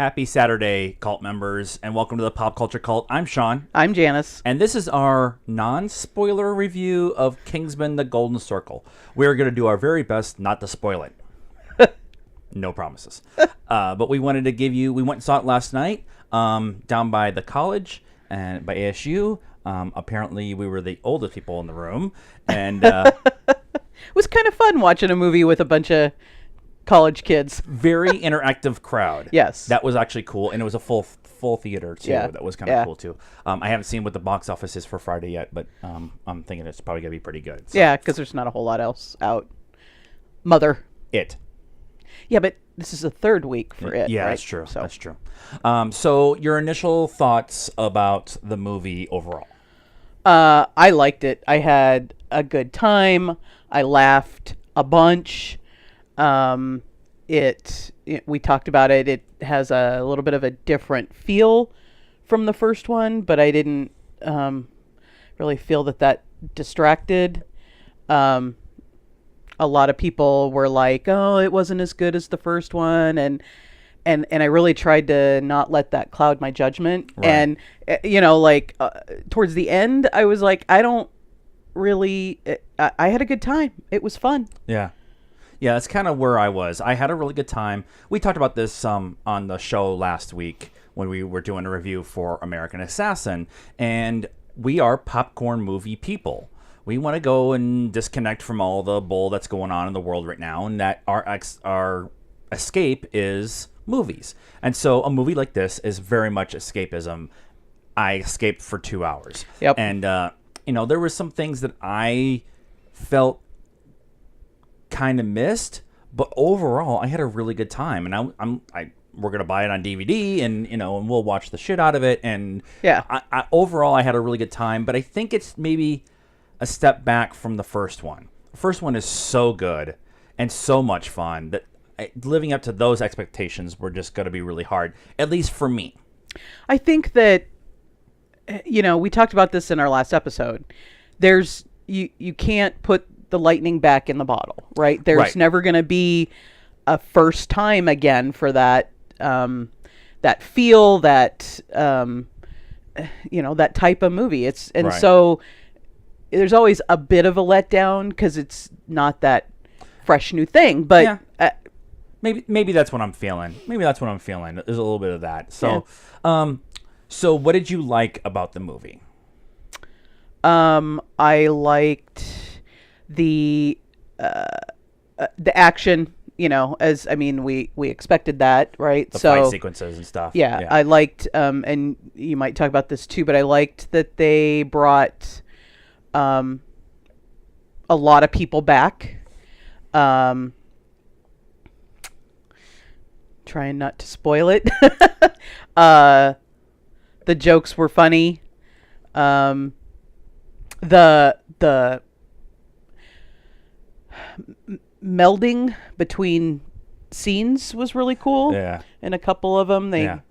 Happy Saturday, cult members, and welcome to the Pop Culture Cult. I'm Sean. I'm Janice. And this is our non-spoiler review of Kingsman: The Golden Circle. We're going to do our very best not to spoil it. No promises. But we wanted to give you... We went and saw it last night down by the college and by ASU. Apparently, we were the oldest people in the room. And it was kind of fun watching a movie with a bunch of college kids. Very interactive crowd. Yes. That was actually cool. And it was a full theater, too. Yeah. That was kind of cool, too. I haven't seen what the box office is for Friday yet, but I'm thinking it's probably going to be pretty good. So. Yeah, because there's not a whole lot else out. Mother. It. Yeah, but this is the third week for it, Yeah, right? that's true. So. That's true. So your initial thoughts about the movie overall? I liked it. I had a good time. I laughed a bunch. We talked about it. It has a little bit of a different feel from the first one, but I didn't really feel that distracted. A lot of people were like, "Oh, it wasn't as good as the first one," and I really tried to not let that cloud my judgment. Right. And towards the end, I was like, I don't really. I had a good time. It was fun. Yeah. Yeah, that's kind of where I was. I had a really good time. We talked about this on the show last week when we were doing a review for American Assassin, and we are popcorn movie people. We want to go and disconnect from all the bull that's going on in the world right now, and that our escape is movies. And so a movie like this is very much escapism. I escaped for 2 hours. Yep. And, there were some things that I felt kind of missed, but overall I had a really good time, and we're gonna buy it on DVD, and and we'll watch the shit out of it, and yeah, overall I had a really good time. But I think it's maybe a step back from the first one. The first one is so good and so much fun that living up to those expectations were just going to be really hard, at least for me. I think that we talked about this in our last episode. There's you can't put the lightning back in the bottle, right? There's never going to be a first time again for that that feel, that that type of movie. So there's always a bit of a letdown because it's not that fresh new thing. But maybe that's what I'm feeling. There's a little bit of that. So so what did you like about the movie? I liked the action, we expected that, right? The fight sequences and stuff. Yeah. I liked, and you might talk about this too, but I liked that they brought a lot of people back. Trying not to spoil it. The jokes were funny. The melding between scenes was really cool. Yeah. In a couple of them, they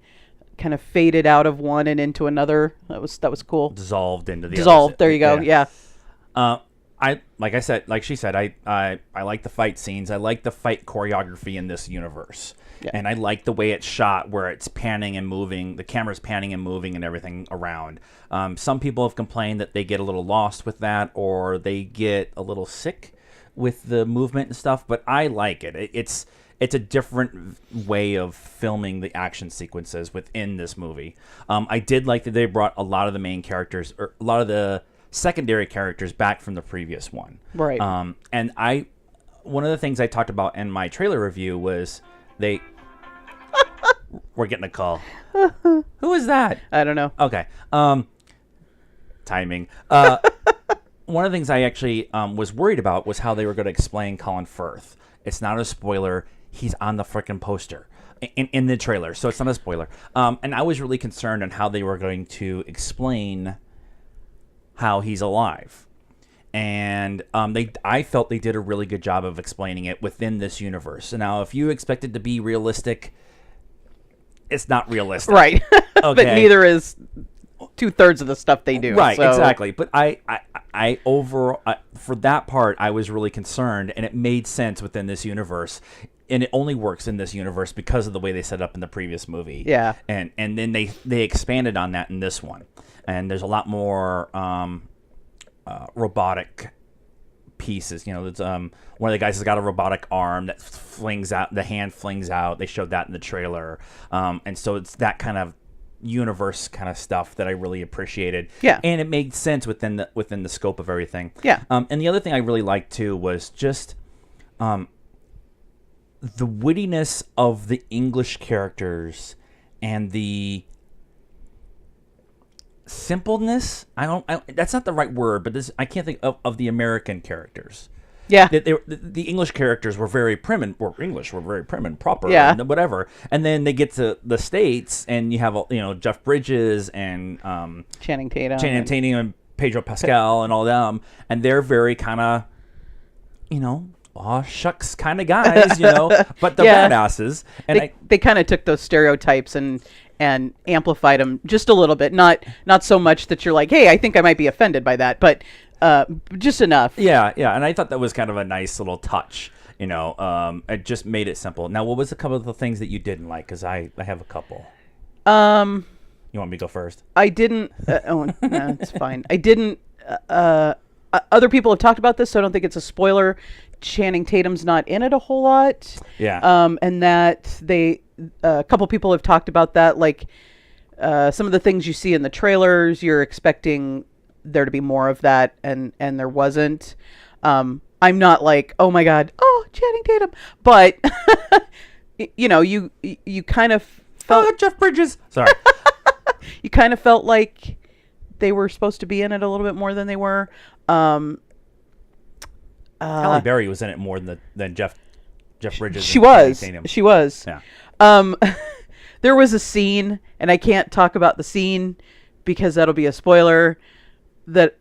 kind of faded out of one and into another. That was cool. Dissolved into the Dissolved. others. There you go. Yeah. Like she said, I like the fight scenes. I like the fight choreography in this universe. Yeah. And I like the way it's shot, where it's panning and moving. The camera's panning and moving and everything around. Some people have complained that they get a little lost with that, or they get a little sick with the movement and stuff. But I like it. It's a different way of filming the action sequences within this movie. I did like that they brought a lot of the main characters, or a lot of the secondary characters, back from the previous one. Right. And one of the things I talked about in my trailer review was we're getting a call. Who is that? I don't know. Okay. Timing. One of the things I actually was worried about was how they were going to explain Colin Firth. It's not a spoiler. He's on the frickin' poster in the trailer, so it's not a spoiler. And I was really concerned on how they were going to explain how he's alive. And I felt they did a really good job of explaining it within this universe. Now, if you expect it to be realistic, it's not realistic. Right. Okay. But neither is 2/3 of the stuff they do. Right, so. exactly. But I overall, for that part, I was really concerned, and it made sense within this universe. And it only works in this universe because of the way they set up in the previous movie. Yeah. And then they expanded on that in this one. And there's a lot more robotic pieces. You know, it's, one of the guys has got a robotic arm that flings out, the hand flings out. They showed that in the trailer. And so it's that kind of universe kind of stuff that I really appreciated. Yeah. And it made sense within the scope of everything. Yeah. And the other thing I really liked too was just the wittiness of the English characters and the simpleness. That's not the right word, but I can't think of the American characters. Yeah. The English characters were very prim and very prim and proper. Yeah. And whatever. And then they get to the States, and you have Jeff Bridges and Channing Tatum and Pedro Pascal and all them, and they're very kind of aw shucks kind of guys, but they're badasses. And they kind of took those stereotypes and amplified them just a little bit. Not so much that you're like, hey, I think I might be offended by that, but just enough. Yeah, and I thought that was kind of a nice little touch. It just made it simple. Now, what was a couple of the things that you didn't like? Because I have a couple. You want me to go first? I didn't. No, it's fine. I didn't. Other people have talked about this, so I don't think it's a spoiler. Channing Tatum's not in it a whole lot. Yeah. And that a couple people have talked about that. Like some of the things you see in the trailers, you're expecting there to be more of that, and there wasn't. I'm not like, oh my God, Channing Tatum, but you kind of felt Jeff Bridges. Sorry. you kind of felt like they were supposed to be in it a little bit more than they were. Halle Berry was in it more than Jeff Bridges. She was. Yeah. There was a scene, and I can't talk about the scene because that'll be a spoiler. That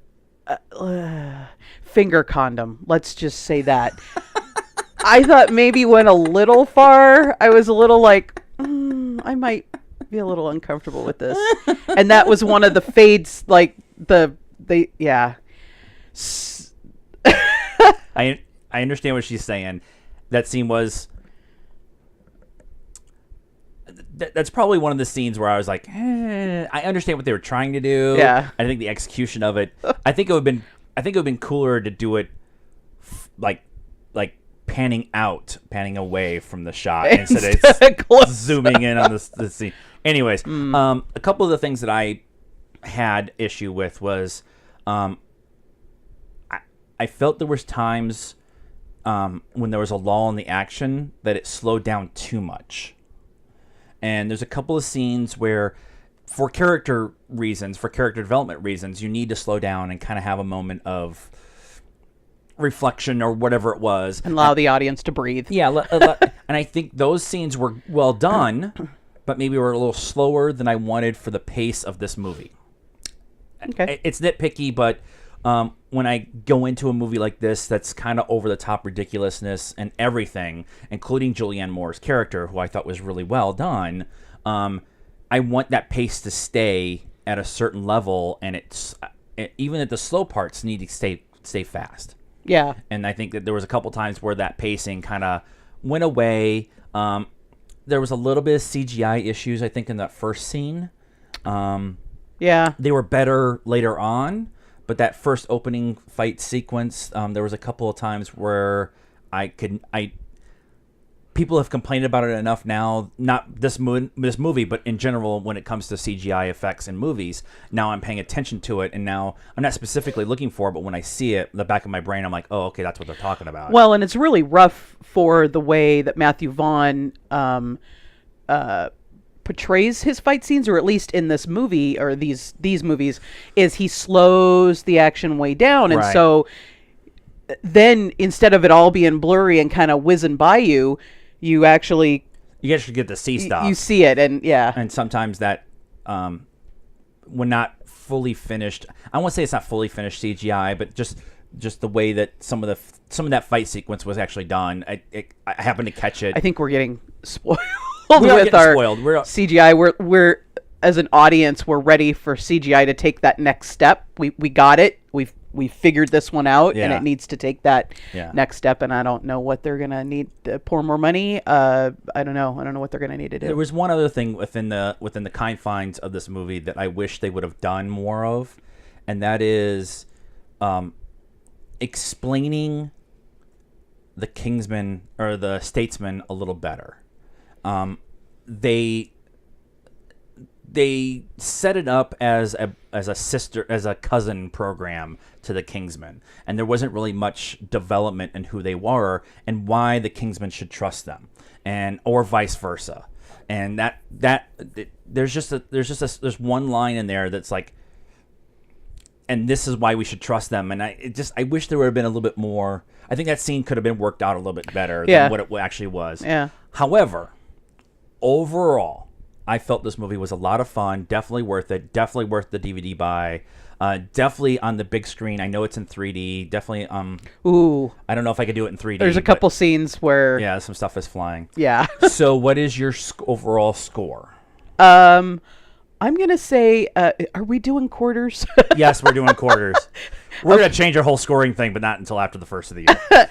finger condom. Let's just say that. I thought maybe went a little far. I was a little like, I might be a little uncomfortable with this, and that was one of the fades. Like yeah. I understand what she's saying. That scene was. That's probably one of the scenes where I was like, I understand what they were trying to do. Yeah. I think the execution of it. I think it would have been cooler to do it like panning away from the shot instead of zooming in on the scene. Anyways, a couple of the things that I had issue with was I felt there was times when there was a lull in the action that it slowed down too much. And there's a couple of scenes where, for character development reasons, you need to slow down and kind of have a moment of reflection or whatever it was. And allow the audience to breathe. Yeah, and I think those scenes were well done, but maybe were a little slower than I wanted for the pace of this movie. Okay. It's nitpicky, but when I go into a movie like this that's kind of over-the-top ridiculousness and everything, including Julianne Moore's character, who I thought was really well done, I want that pace to stay at a certain level, and even at the slow parts need to stay fast. Yeah. And I think that there was a couple times where that pacing kind of went away. There was a little bit of CGI issues, I think, in that first scene. Yeah. They were better later on. But that first opening fight sequence, there was a couple of times where people have complained about it enough now, not this movie, but in general when it comes to CGI effects in movies. Now I'm paying attention to it, and now I'm not specifically looking for it, but when I see it in the back of my brain, I'm like, oh, okay, that's what they're talking about. Well, and it's really rough for the way that Matthew Vaughn portrays his fight scenes, or at least in this movie or these movies, is he slows the action way down. And so then instead of it all being blurry and kind of whizzing by you actually get to see stuff. You see it, and yeah. And sometimes that when not fully finished, I won't say it's not fully finished CGI, but just the way that some of that fight sequence was actually done, I happened to catch it. I think we're getting spoiled with our CGI. as an audience, we're ready for CGI to take that next step. We got it. We figured this one out, and it needs to take that next step. And I don't know what they're gonna need to pour more money. I don't know. I don't know what they're gonna need to do. There was one other thing within the confines of this movie that I wish they would have done more of, and that is explaining the Kingsman or the Statesman a little better. They set it up as a cousin program to the Kingsman, and there wasn't really much development in who they were and why the Kingsman should trust them, or vice versa. And there's one line in there that's like, and this is why we should trust them. And I wish there would have been a little bit more. I think that scene could have been worked out a little bit better than what it actually was. Yeah. However, overall, I felt this movie was a lot of fun. Definitely worth it. Definitely worth the DVD buy. Definitely on the big screen. I know it's in 3D. Definitely. Ooh. I don't know if I could do it in 3D. There's a couple scenes where. Yeah, some stuff is flying. Yeah. So, what is your overall score? I'm gonna say, are we doing quarters? Yes, we're doing quarters. We're gonna change our whole scoring thing, but not until after the first of the year.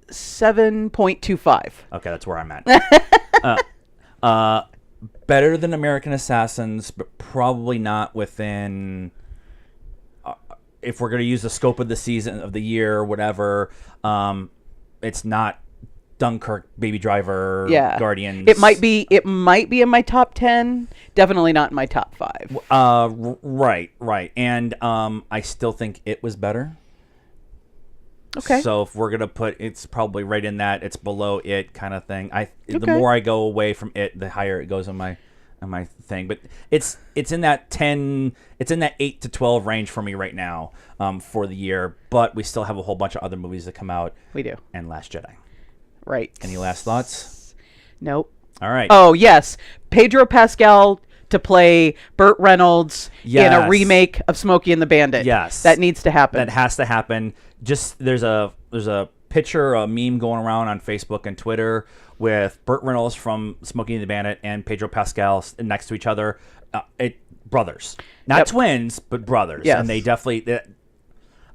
7.25. Okay, that's where I'm at. Better than American Assassins, but probably not within. If we're gonna use the scope of the season of the year or whatever, it's not Dunkirk, Baby Driver, Guardians. It might be in my top 10. Definitely not in my top 5. Right. And I still think it was better. Okay. So if we're gonna put, it's probably right in that. It's below it kind of thing. The more I go away from it, the higher it goes on my thing. But it's in that 10. It's in that 8 to 12 range for me right now for the year. But we still have a whole bunch of other movies that come out. We do. And Last Jedi. Right. Any last thoughts? Nope. All right. Oh yes, Pedro Pascal to play Burt Reynolds in a remake of Smokey and the Bandit. Yes, that needs to happen. That has to happen. Just there's a picture, a meme going around on Facebook and Twitter with Burt Reynolds from Smokey and the Bandit and Pedro Pascal next to each other. Brothers, not twins, but brothers. Yes. And they definitely.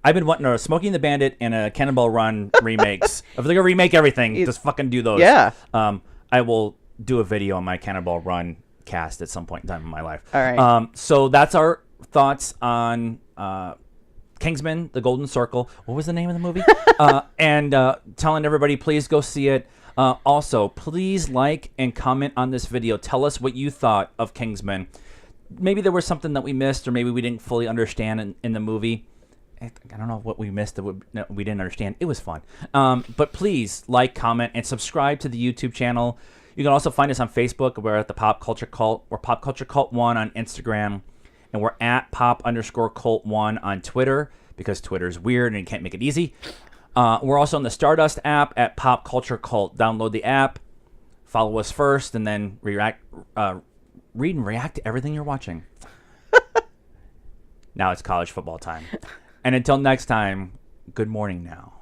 I've been wanting a Smokey and the Bandit and a Cannonball Run remakes. If they're gonna remake everything, just fucking do those. Yeah. I will do a video on my Cannonball Run cast at some point in time in my life. All right. So that's our thoughts on Kingsman: The Golden Circle. What was the name of the movie? And telling everybody, please go see it. Also, please like and comment on this video. Tell us what you thought of Kingsman. Maybe there was something that we missed, or maybe we didn't fully understand in the movie. I don't know what we missed that we didn't understand. It was fun. But please like, comment, and subscribe to the YouTube channel. You can also find us on Facebook. We're at the Pop Culture Cult. We're Pop Culture Cult 1 on Instagram. And we're at Pop_Cult 1 on Twitter, because Twitter's weird and you can't make it easy. We're also on the Stardust app at PopCultureCult. Download the app. Follow us first, and then read and react to everything you're watching. Now it's college football time. And until next time, good morning now.